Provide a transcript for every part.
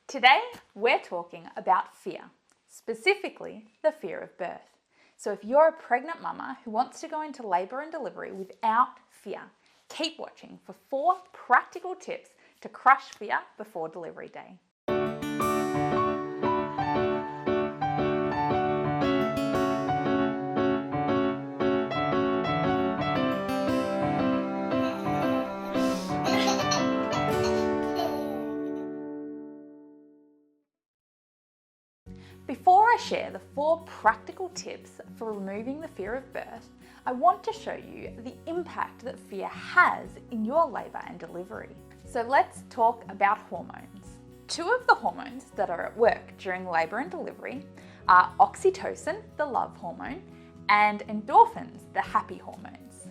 Today, we're talking about fear, specifically the fear of birth. So if you're a pregnant mama who wants to go into labour and delivery without fear, keep watching for 4 practical tips to crush fear before delivery day. Before I share the 4 practical tips for removing the fear of birth, I want to show you the impact that fear has in your labour and delivery. So let's talk about hormones. 2 of the hormones that are at work during labour and delivery are oxytocin, the love hormone, and endorphins, the happy hormones.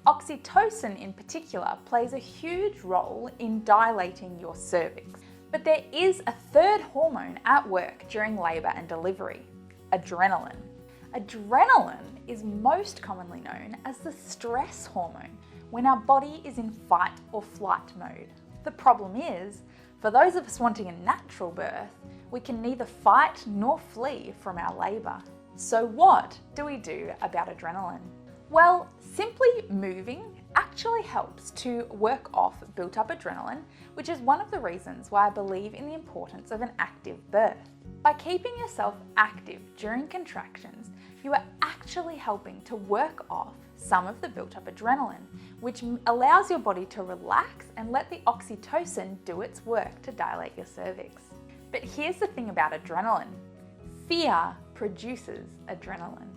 Oxytocin in particular plays a huge role in dilating your cervix. But there is a 3rd hormone at work during labour and delivery, adrenaline. Adrenaline is most commonly known as the stress hormone when our body is in fight or flight mode. The problem is, for those of us wanting a natural birth, we can neither fight nor flee from our labour. So what do we do about adrenaline? Well, simply moving actually helps to work off built up adrenaline, which is one of the reasons why I believe in the importance of an active birth. By keeping yourself active during contractions, you are actually helping to work off some of the built up adrenaline, which allows your body to relax and let the oxytocin do its work to dilate your cervix. But here's the thing about adrenaline. Fear produces adrenaline.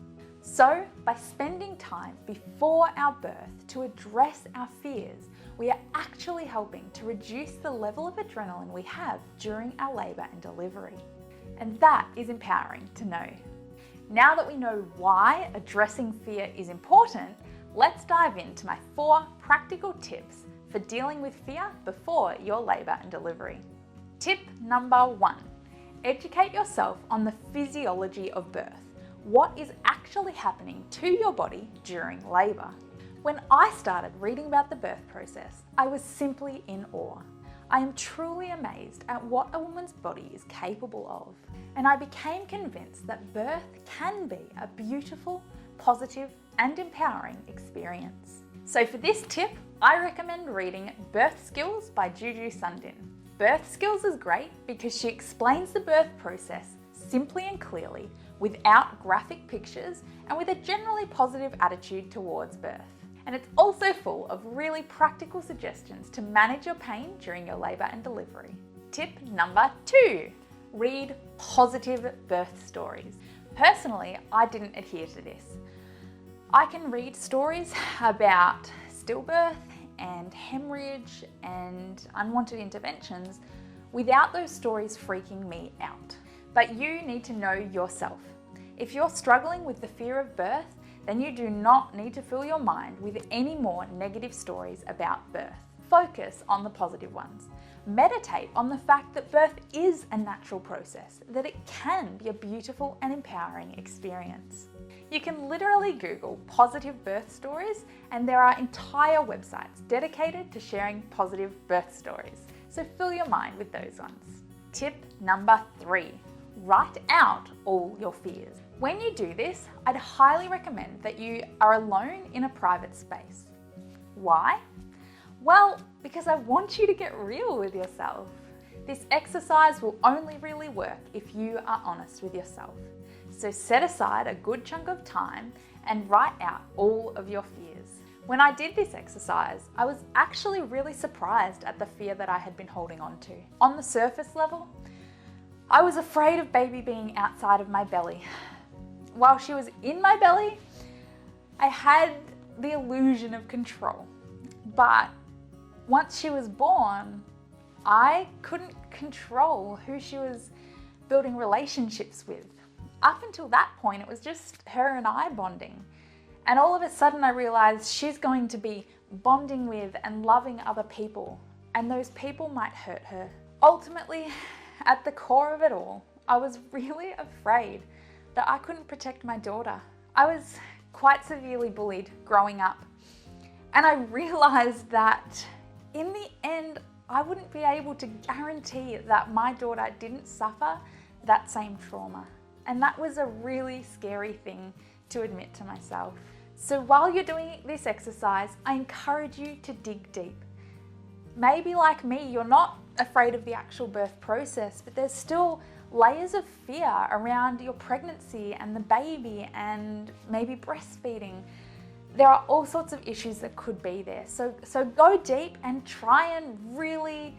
So, by spending time before our birth to address our fears, we are actually helping to reduce the level of adrenaline we have during our labour and delivery. And that is empowering to know. Now that we know why addressing fear is important, let's dive into my 4 practical tips for dealing with fear before your labour and delivery. Tip number 1, educate yourself on the physiology of birth. What is actually happening to your body during labour. When I started reading about the birth process, I was simply in awe. I am truly amazed at what a woman's body is capable of, and I became convinced that birth can be a beautiful, positive, and empowering experience. So for this tip, I recommend reading Birth Skills by Juju Sundin. Birth Skills is great because she explains the birth process simply and clearly, without graphic pictures, and with a generally positive attitude towards birth. And it's also full of really practical suggestions to manage your pain during your labour and delivery. Tip number 2, read positive birth stories. Personally, I didn't adhere to this. I can read stories about stillbirth and hemorrhage and unwanted interventions without those stories freaking me out. But you need to know yourself. If you're struggling with the fear of birth, then you do not need to fill your mind with any more negative stories about birth. Focus on the positive ones. Meditate on the fact that birth is a natural process, that it can be a beautiful and empowering experience. You can literally Google positive birth stories, and there are entire websites dedicated to sharing positive birth stories. So fill your mind with those ones. Tip number 3. Write out all your fears. When you do this, I'd highly recommend that you are alone in a private space. Why? Well, because I want you to get real with yourself. This exercise will only really work if you are honest with yourself. So set aside a good chunk of time and write out all of your fears. When I did this exercise, I was actually really surprised at the fear that I had been holding on to. On the surface level, I was afraid of baby being outside of my belly. While she was in my belly, I had the illusion of control. But once she was born, I couldn't control who she was building relationships with. Up until that point, it was just her and I bonding. And all of a sudden I realized she's going to be bonding with and loving other people, and those people might hurt her. Ultimately, at the core of it all, I was really afraid that I couldn't protect my daughter. I was quite severely bullied growing up, and I realized that in the end, I wouldn't be able to guarantee that my daughter didn't suffer that same trauma. And that was a really scary thing to admit to myself. So while you're doing this exercise, I encourage you to dig deep. Maybe like me, you're not afraid of the actual birth process, but there's still layers of fear around your pregnancy and the baby and maybe breastfeeding. There are all sorts of issues that could be there. So go deep and try and really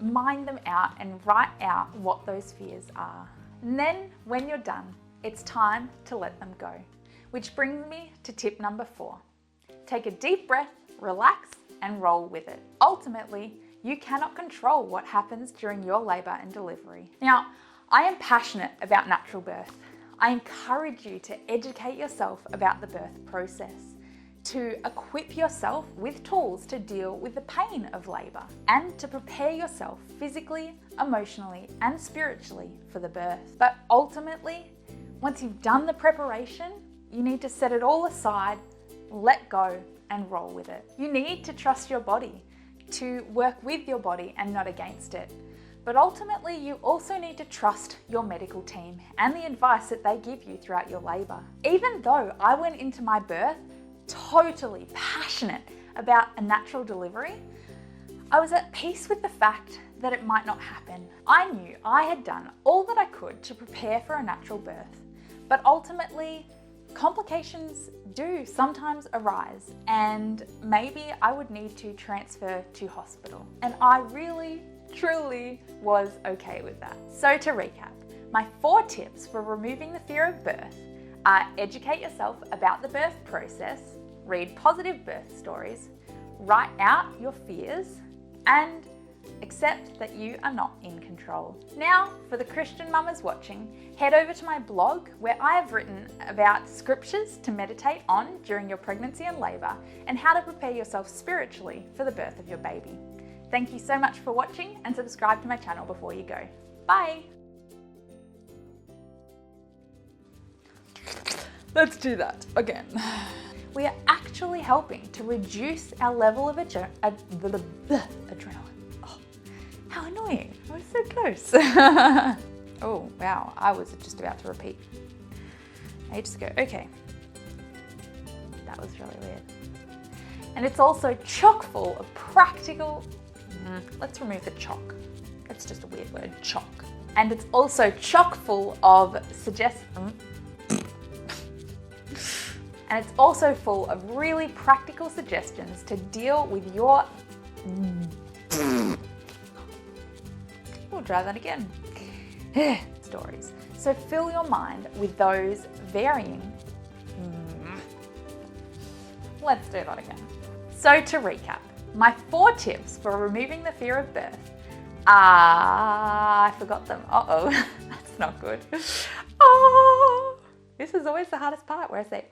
mind them out and write out what those fears are. And then when you're done, it's time to let them go. Which brings me to tip number 4. Take a deep breath, relax, and roll with it. Ultimately, you cannot control what happens during your labour and delivery. Now, I am passionate about natural birth. I encourage you to educate yourself about the birth process, to equip yourself with tools to deal with the pain of labour, and to prepare yourself physically, emotionally, and spiritually for the birth. But ultimately, once you've done the preparation, you need to set it all aside, let go, and roll with it. You need to trust your body, to work with your body and not against it. But ultimately, you also need to trust your medical team and the advice that they give you throughout your labour. Even though I went into my birth totally passionate about a natural delivery, I was at peace with the fact that it might not happen. I knew I had done all that I could to prepare for a natural birth, but ultimately, complications do sometimes arise, and maybe I would need to transfer to hospital. And I really, truly was okay with that. So to recap, my 4 tips for removing the fear of birth are: educate yourself about the birth process, read positive birth stories, write out your fears, and accept that you are not in control. Now, for the Christian mamas watching, head over to my blog where I have written about scriptures to meditate on during your pregnancy and labour, and how to prepare yourself spiritually for the birth of your baby. Thank you so much for watching, and subscribe to my channel before you go. Bye! Let's do that again. We are actually helping to reduce our level of adrenaline. Oh, how annoying. I was so close. Oh, wow. I was just about to repeat. Ages ago. Okay. That was really weird. And it's also chock full of practical... Let's remove the chock. That's just a weird word, chock. And it's also chock full of And it's also full of really practical suggestions to deal with your... We'll try that again. Stories. So fill your mind with those varying... Let's do that again. So to recap, my 4 tips for removing the fear of birth are... I forgot them. Uh-oh, that's not good. Oh, this is always the hardest part where I say,